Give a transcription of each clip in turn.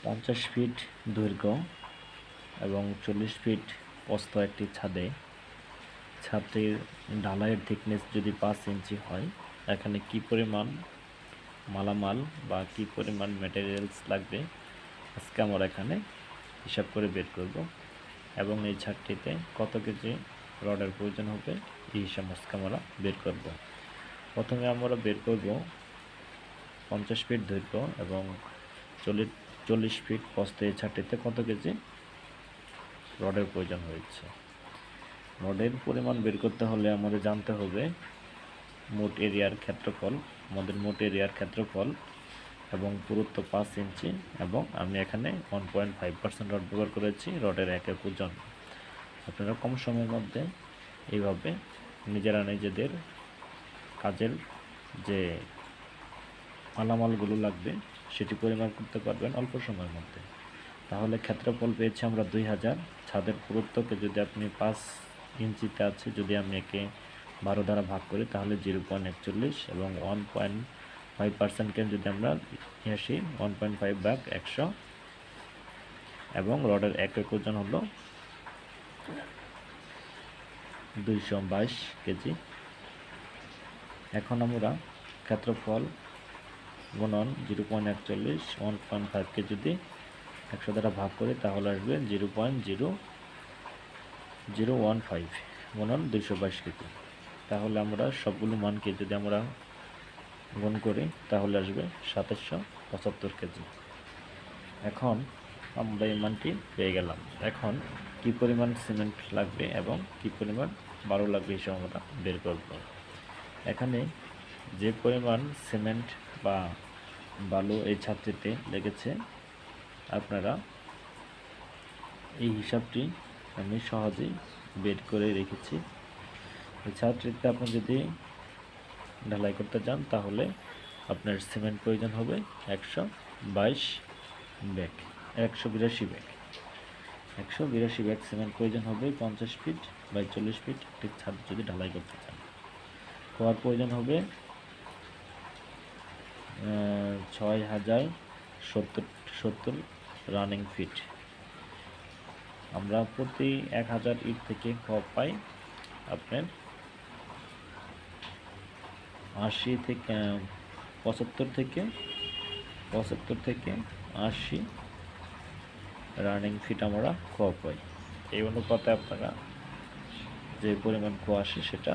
50 fit দৈর্ঘ্য এবং 40 fit প্রস্থ একটি ছাদের ঢালাইয়ের থিকনেস যদি 5 ইঞ্চি হয়, এখানে কি পরিমাণ মালামাল বা কি পরিমাণ ম্যাটেরিয়ালস লাগবে আজকে আমরা এখানে হিসাব করে বের করব, এবং এই ছাদটিতে কত কেজি রডের প্রয়োজন হবে এই হিসাব আজকে আমরা বের করব। প্রথমে আমরা বের করব 50 ফিট দৈর্ঘ্য এবং 40 ফিট প্রস্থ এই ছাদটিতে কত কেজি রডের প্রয়োজন হয়েছে। রডের পরিমাণ বের করতে হলে আমাদের জানতে হবে মোট এরিয়ার ক্ষেত্রফল, আমাদের মোট এরিয়ার ক্ষেত্রফল এবং পুরুত্ব 5 ইঞ্চি, এবং আমি এখানে 1.5% রড ব্যবহার করেছি রডের একক ওজন। আপনারা কম সময়ের মধ্যে এইভাবে নিজেরা নিজেদের কাজের যে মালামালগুলো লাগবে সেটি পরিমাপ করতে পারবেন অল্প সময়ের মধ্যে। তাহলে ক্ষেত্রফল পেয়েছি আমরা 2000। ছাদের পুরুত্বকে যদি আপনি 5 ইঞ্চিতে আছে, যদি আমি একে 12 দ্বারা ভাগ করি তাহলে 0.41, এবং 1.5%কে যদি আমরা আসি 1.5 ভাগ 100, এবং রডের একক ওজন হলো 222 কেজি। এখন আমরা ক্ষেত্রফল গুণন 0.41 1.5কে যদি 100 দ্বারা ভাগ করি তাহলে আসবে 0.0015 গুণন 222 কেজি। তাহলে আমরা সবগুলো মানকে যদি আমরা গুণ করি তাহলে আসবে 2775 কেজি। এখন আমরা এই মানটি পেয়ে গেলাম। এখন কি পরিমাণ সিমেন্ট লাগবে এবং কি পরিমাণ বালু লাগবে হিসাবে আমরা বের করব। এখানে যে পরিমাণ সিমেন্ট বা বালু এই ছাদটিতে লেগেছে, আপনারা এই হিসাবটি আমি সহজেই বের করে রেখেছি। এই ছাদটিতে আপনি যদি ঢালাই করতে চান তাহলে আপনার সিমেন্ট প্রয়োজন হবে 182 ব্যাগ, 182 ব্যাগ। 182 ব্যাগ সিমেন্ট প্রয়োজন হবে 50 ফিট বাই 40 ফিট একটি ছাদ যদি ঢালাই করতে চান। খোয়ার প্রয়োজন হবে 6070 রানিং ফিট। আমরা প্রতি 1000 ইট থেকে খোয়া পাই আপনার 75 থেকে 80 রানিং ফিট আমরা খোয়া পাই। এই অনুপাতে আপনারা যে পরিমাণ খোয়া আসে সেটা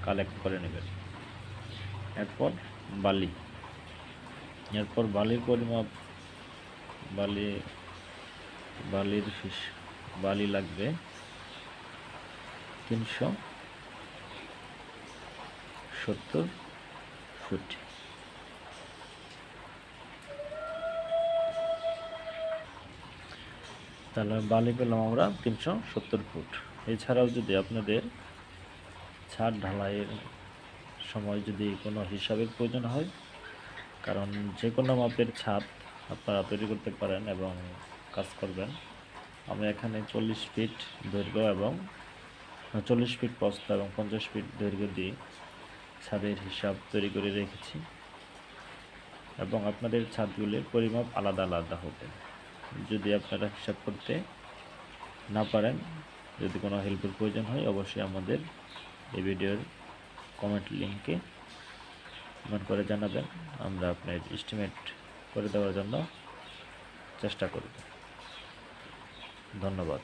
কালেক্ট করে নেবেন। এরপর বালির পরিমাপ, বালি লাগবে 370 ফুট। তাহলে বালি পেলাম আমরা 370 ফুট। এছাড়াও যদি আপনাদের ছাদ ঢালাইয়ের সময় যদি কোনো হিসাবের প্রয়োজন হয়, কারণ যে কোনো মাপের ছাদ আপনারা তৈরি করতে পারেন এবং কাজ করবেন, আমি এখানে 40 ফিট দৈর্ঘ্য এবং 40 ফিট প্রস্থ এবং 50 ফিট দৈর্ঘ্য দিয়ে ছাদের হিসাব তৈরি করে রেখেছি, এবং আপনাদের ছাদগুলির পরিমাপ আলাদা আলাদা হবে। যদি আপনারা হিসাব করতে না পারেন, যদি কোনো হেল্পের প্রয়োজন হয়, অবশ্যই আমাদের এই ভিডিওর কমেন্ট লিঙ্কে কমেন্ট করে জানাবেন। আমরা আপনার এস্টিমেট করে দেওয়ার জন্য চেষ্টা করব। ধন্যবাদ।